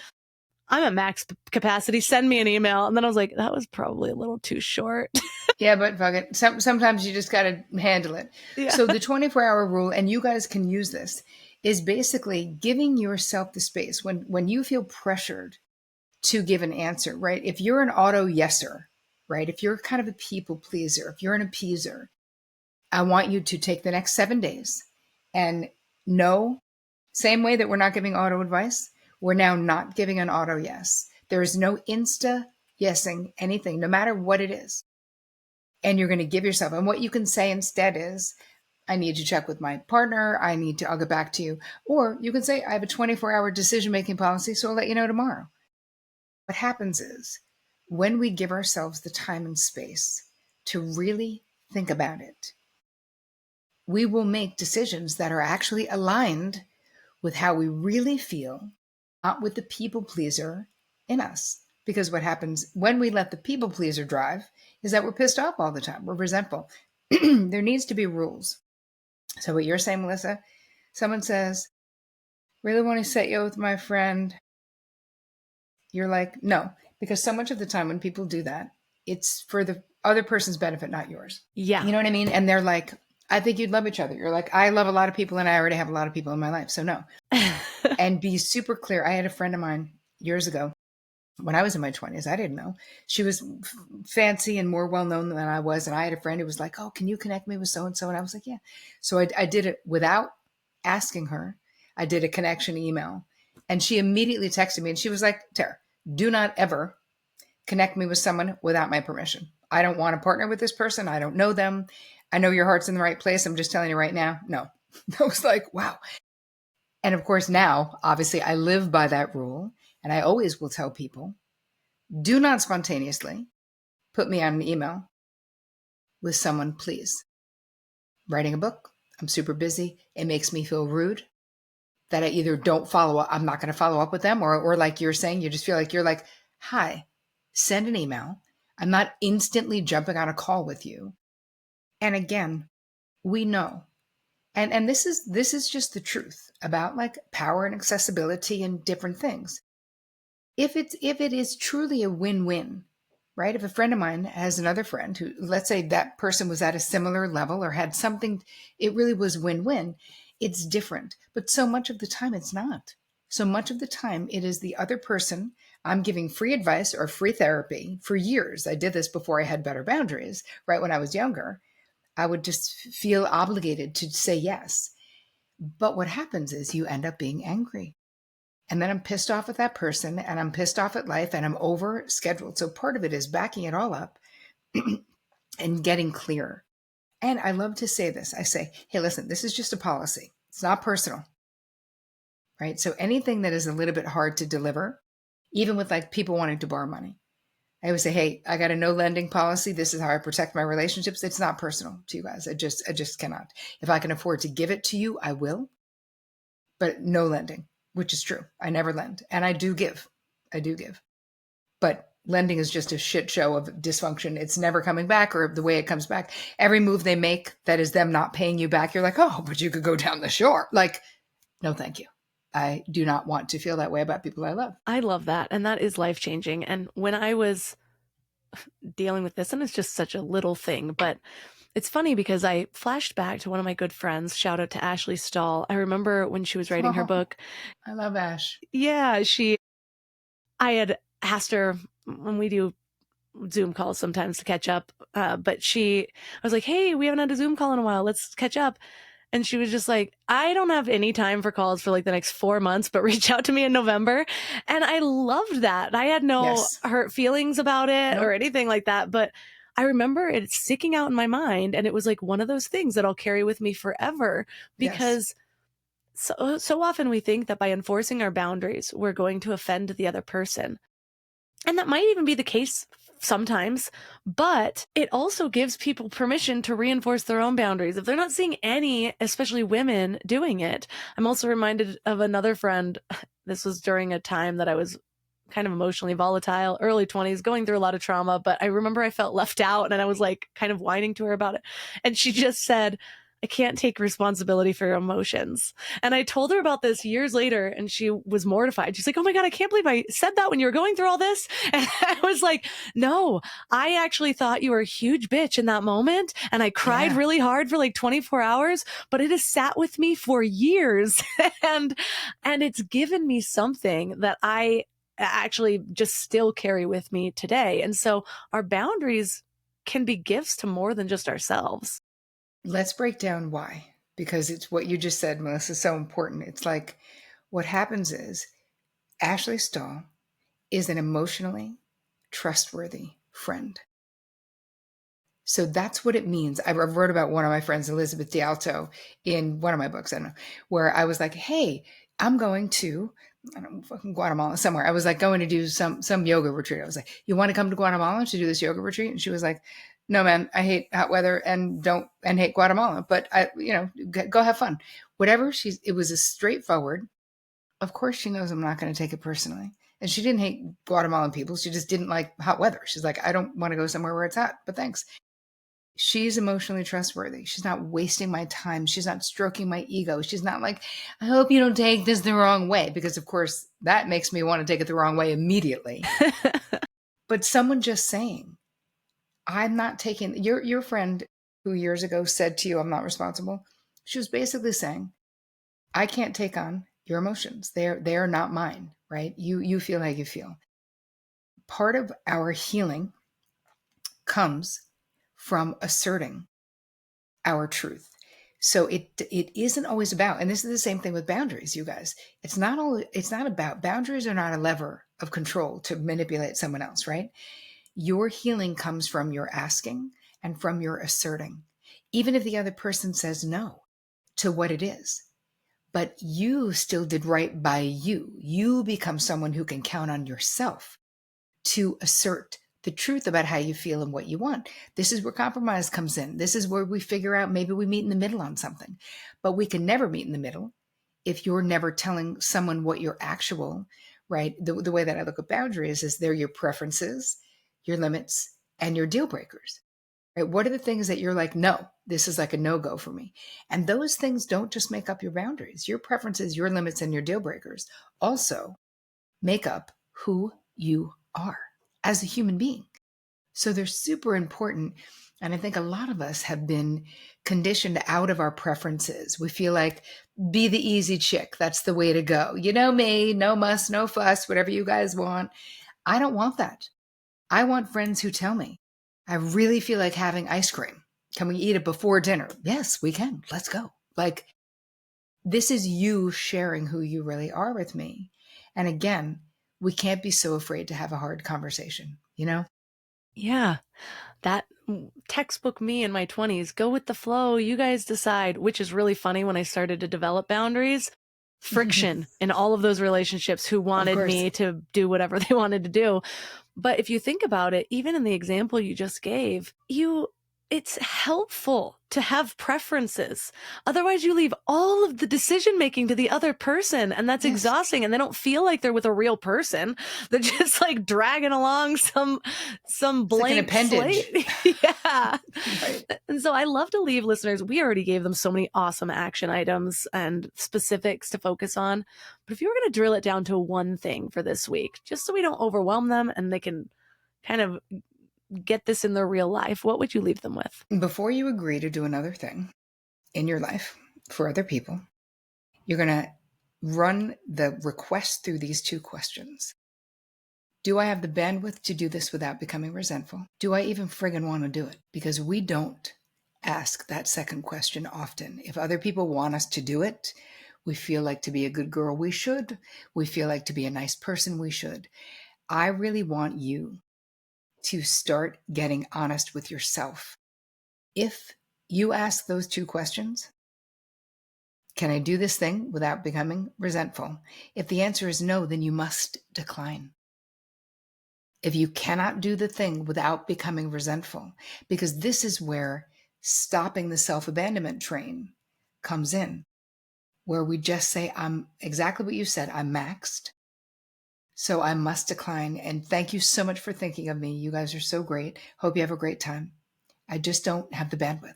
I'm at max capacity. Send me an email. And then I was like, that was probably a little too short. Yeah, but fuck it. Sometimes you just got to handle it. Yeah. So the 24-hour rule, and you guys can use this, is basically giving yourself the space when you feel pressured to give an answer, right? If you're an auto yeser, right? If you're kind of a people pleaser, if you're an appeaser, I want you to take the next 7 days and know, same way that we're not giving auto advice, we're now not giving an auto yes. There is no insta yesing anything, no matter what it is. And you're going to give yourself, and what you can say instead is, I need to check with my partner. I'll get back to you. Or you can say, I have a 24-hour decision-making policy, so I'll let you know tomorrow. What happens is when we give ourselves the time and space to really think about it, we will make decisions that are actually aligned with how we really feel, not with the people pleaser in us. Because what happens when we let the people pleaser drive is that we're pissed off all the time. We're resentful. There needs to be rules. So what you're saying, Melissa, someone says, really want to set you with my friend. You're like, no, because so much of the time when people do that, it's for the other person's benefit, not yours. Yeah. You know what I mean? And they're like, I think you'd love each other. You're like, I love a lot of people and I already have a lot of people in my life. So no. And be super clear. I had a friend of mine years ago when I was in my 20s. I didn't know. She was fancy and more well-known than I was. And I had a friend who was like, oh, can you connect me with so-and-so? And I was like, yeah. So I did it without asking her. I did a connection email. And she immediately texted me and she was like, Tara, do not ever connect me with someone without my permission. I don't want to partner with this person. I don't know them. I know your heart's in the right place. I'm just telling you right now. No. I was like, wow. And of course, now, obviously, I live by that rule. And I always will tell people, do not spontaneously put me on an email with someone, please. Writing a book, I'm super busy. It makes me feel rude that I either don't follow up, I'm not going to follow up with them, or like you're saying, you just feel like you're like, hi, send an email. I'm not instantly jumping on a call with you. And again, we know. And this is just the truth about like power and accessibility and different things. If it is truly a win-win, right? If a friend of mine has another friend who, let's say that person was at a similar level or had something, it really was win-win, it's different. But so much of the time it's not. So much of the time it is the other person. I'm giving free advice or free therapy for years. I did this before I had better boundaries, right? When I was younger, I would just feel obligated to say yes. But what happens is you end up being angry. And then I'm pissed off at that person and I'm pissed off at life and I'm over scheduled. So part of it is backing it all up and getting clear. And I love to say this. I say, hey, listen, this is just a policy. It's not personal, right? So anything that is a little bit hard to deliver, even with like people wanting to borrow money, I always say, hey, I got a no lending policy. This is how I protect my relationships. It's not personal to you guys. I just cannot. If I can afford to give it to you, I will, but no lending. Which is true. I never lend. And I do give. But lending is just a shit show of dysfunction. It's never coming back, or the way it comes back. Every move they make that is them not paying you back, you're like, oh, but you could go down the shore. Like, no, thank you. I do not want to feel that way about people I love. I love that. And that is life-changing. And when I was dealing with this, and it's just such a little thing, but it's funny because I flashed back to one of my good friends. Shout out to Ashley Stahl. I remember when she was writing her book. I love Ash. Yeah, I had asked her when we do Zoom calls sometimes to catch up, but I was like, hey, we haven't had a Zoom call in a while. Let's catch up. And she was just like, I don't have any time for calls for like the next 4 months, but reach out to me in November. And I loved that. I had no hurt feelings about it or anything like that. But I remember it sticking out in my mind. And it was like one of those things that I'll carry with me forever because so often we think that by enforcing our boundaries, we're going to offend the other person. And that might even be the case sometimes, but it also gives people permission to reinforce their own boundaries. If they're not seeing any, especially women, doing it. I'm also reminded of another friend. This was during a time that I was kind of emotionally volatile, early 20s, going through a lot of trauma. But I remember I felt left out and I was like kind of whining to her about it. And she just said, I can't take responsibility for your emotions. And I told her about this years later, and she was mortified. She's like, oh my God, I can't believe I said that when you were going through all this. And I was like, no, I actually thought you were a huge bitch in that moment. And I cried Yeah. really hard for like 24 hours, but it has sat with me for years. and, and it's given me something that I actually just still carry with me today. And so our boundaries can be gifts to more than just ourselves. Let's break down why, because it's what you just said, Melissa, is so important. It's like what happens is Ashley Stahl is an emotionally trustworthy friend. So that's what it means. I wrote about one of my friends, Elizabeth D'Alto, in one of my books, I don't know, where I was like, hey, I'm going to, I don't know, fucking Guatemala somewhere. I was like going to do some yoga retreat. I was like, you want to come to Guatemala to do this yoga retreat? And she was like, no, man, I hate hot weather and hate Guatemala, but go have fun. Whatever. It was a straightforward. Of course she knows I'm not going to take it personally. And she didn't hate Guatemalan people. She just didn't like hot weather. She's like, I don't want to go somewhere where it's hot, but thanks. She's emotionally trustworthy. She's not wasting my time. She's not stroking my ego. She's not like, I hope you don't take this the wrong way, because of course that makes me want to take it the wrong way immediately. But someone just saying, I'm not taking your friend who years ago said to you, I'm not responsible. She was basically saying, I can't take on your emotions. They're not mine, right? You feel how you feel. Part of our healing comes from asserting our truth. So it isn't always about, and this is the same thing with boundaries, you guys. It's not about, boundaries are not a lever of control to manipulate someone else, right? Your healing comes from your asking and from your asserting, even if the other person says no to what it is. But you still did right by you. You become someone who can count on yourself to assert the truth about how you feel and what you want. This is where compromise comes in. This is where we figure out maybe we meet in the middle on something. But we can never meet in the middle if you're never telling someone what your actual, right? The way that I look at boundaries is they're your preferences, your limits, and your deal breakers. Right? What are the things that you're like, no, this is like a no-go for me? And those things don't just make up your boundaries. Your preferences, your limits, and your deal breakers also make up who you are as a human being. So they're super important. And I think a lot of us have been conditioned out of our preferences. We feel like, be the easy chick. That's the way to go. You know me, no muss, no fuss, whatever you guys want. I don't want that. I want friends who tell me, I really feel like having ice cream. Can we eat it before dinner? Yes, we can. Let's go. Like, this is you sharing who you really are with me. And again, we can't be so afraid to have a hard conversation, you know? Yeah. That textbook me in my 20s, go with the flow, you guys decide, which is really funny when I started to develop boundaries. Friction in all of those relationships who Of wanted course. me to do whatever they wanted to do. But if you think about it, even in the example you just gave, it's helpful to have preferences. Otherwise, you leave all of the decision making to the other person, and that's Yes. exhausting. And they don't feel like they're with a real person. They're just like dragging along some It's like an blank appendage. slate. Yeah. Right. And so I love to leave listeners. We already gave them so many awesome action items and specifics to focus on. But if you were going to drill it down to one thing for this week, just so we don't overwhelm them and they can kind of get this in their real life, what would you leave them with? Before you agree to do another thing in your life for other people, you're going to run the request through these two questions. Do I have the bandwidth to do this without becoming resentful? Do I even friggin' want to do it? Because we don't ask that second question often. If other people want us to do it, we feel like to be a good girl, we should. We feel like to be a nice person, we should. I really want you to start getting honest with yourself. If you ask those two questions, can I do this thing without becoming resentful? If the answer is no, then you must decline. If you cannot do the thing without becoming resentful, because this is where stopping the self-abandonment train comes in, where we just say, I'm exactly what you said, I'm maxed. So I must decline. And thank you so much for thinking of me. You guys are so great. Hope you have a great time. I just don't have the bandwidth.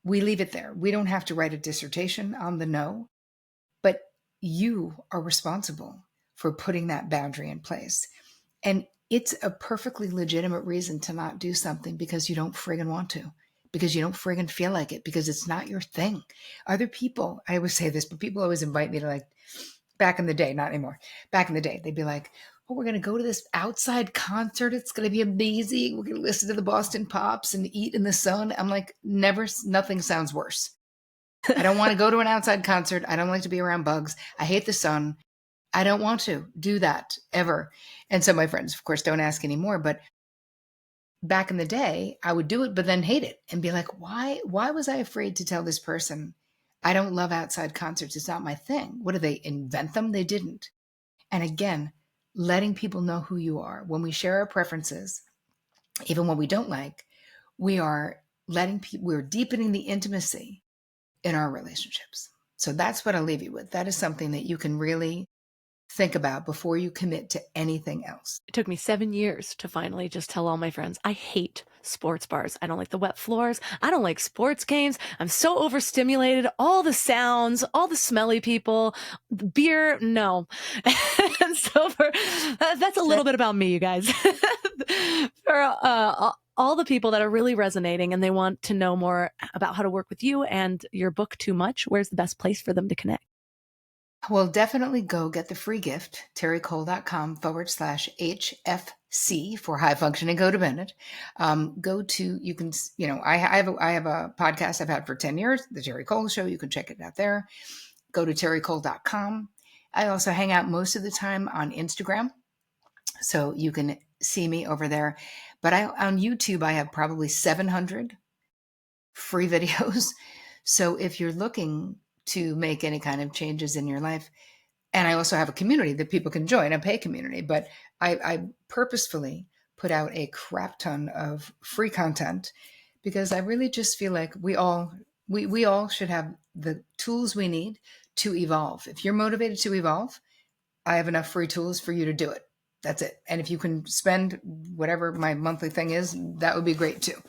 we leave it there. We don't have to write a dissertation on the no, but you are responsible for putting that boundary in place. And it's a perfectly legitimate reason to not do something because you don't friggin' want to, because you don't friggin' feel like it, because it's not your thing. Other people, I always say this, but people always invite me to, like, back in the day, not anymore. Back in the day, they'd be like, oh, we're going to go to this outside concert. It's going to be amazing. We're going to listen to the Boston Pops and eat in the sun. I'm like, never, nothing sounds worse. I don't want to go to an outside concert. I don't like to be around bugs. I hate the sun. I don't want to do that ever. And so my friends, of course, don't ask anymore. But back in the day, I would do it, but then hate it and be like, why was I afraid to tell this person I don't love outside concerts? It's not my thing. What, do they invent them? They didn't. And again, letting people know who you are. When we share our preferences, even when we don't like, we are we're deepening the intimacy in our relationships. So that's what I'll leave you with. That is something that you can really think about before you commit to anything else. It took me 7 years to finally just tell all my friends, I hate sports bars. I don't like the wet floors. I don't like sports games. I'm so overstimulated. All the sounds, all the smelly people, beer, no. And so that's a little bit about me, you guys. For all the people that are really resonating and they want to know more about how to work with you and your book, Too Much, where's the best place for them to connect? Well, definitely go get the free gift, terricole.com/HFC for high functioning codependent. Go to, you can, I have a podcast I've had for 10 years, The Terri Cole Show. You can check it out there. Go to terricole.com. I also hang out most of the time on Instagram, so you can see me over there. But on YouTube, I have probably 700 free videos. So if you're looking to make any kind of changes in your life, and I also have a community that people can join, a pay community, but I purposefully put out a crap ton of free content because I really just feel like we all should have the tools we need to evolve. If you're motivated to evolve, I have enough free tools for you to do it. That's it. And if you can spend whatever my monthly thing is, that would be great too.